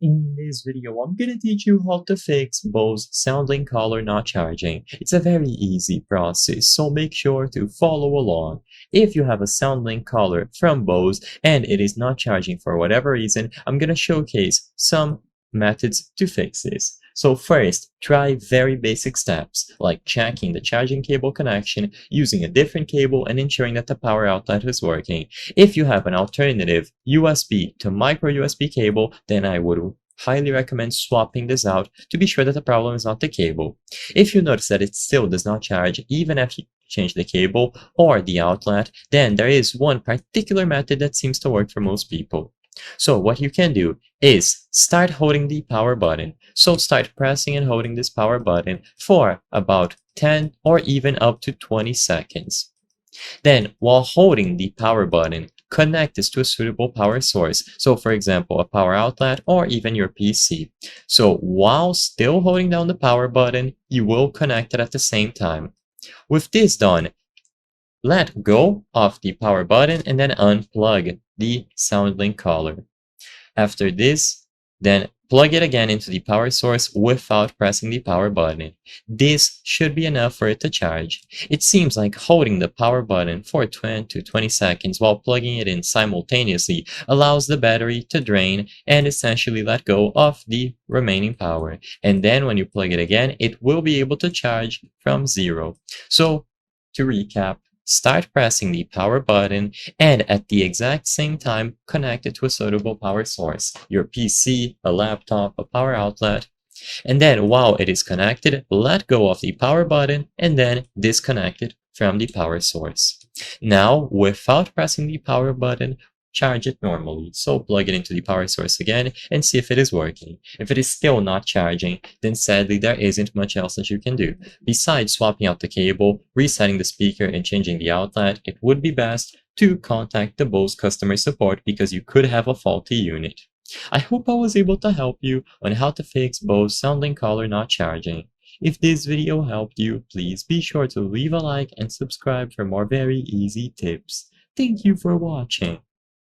In this video, I'm gonna teach you how to fix Bose Soundlink collar not charging. It's a very easy process, so make sure to follow along. If you have a Soundlink collar from Bose and it is not charging for whatever reason, I'm gonna showcase some methods to fix this. So first, try very basic steps, like checking the charging cable connection, using a different cable, and ensuring that the power outlet is working. If you have an alternative USB to micro USB cable, then I would highly recommend swapping this out to be sure that the problem is not the cable. If you notice that it still does not charge even after you change the cable or the outlet, then there is one particular method that seems to work for most people. So what you can do is start holding the power button. So start pressing and holding this power button for about 10 or even up to 20 seconds. Then, while holding the power button, connect this to a suitable power source. So for example, a power outlet or even your PC. So while still holding down the power button, you will connect it at the same time. With this done, let go of the power button and then unplug the SoundLink collar. After this, then plug it again into the power source without pressing the power button. This should be enough for it to charge. It seems like holding the power button for 10 to 20 seconds while plugging it in simultaneously allows the battery to drain and essentially let go of the remaining power. And then when you plug it again, it will be able to charge from zero. So to recap, start pressing the power button and at the exact same time connect it to a suitable power source, your PC, a laptop, a power outlet. And then while it is connected, let go of the power button and then disconnect it from the power source. Now, without pressing the power button, charge it normally. So plug it into the power source again and see if it is working. If it is still not charging, then sadly there isn't much else that you can do. Besides swapping out the cable, resetting the speaker, and changing the outlet, it would be best to contact the Bose customer support because you could have a faulty unit. I hope I was able to help you on how to fix Bose Soundlink collar not charging. If this video helped you, please be sure to leave a like and subscribe for more very easy tips. Thank you for watching.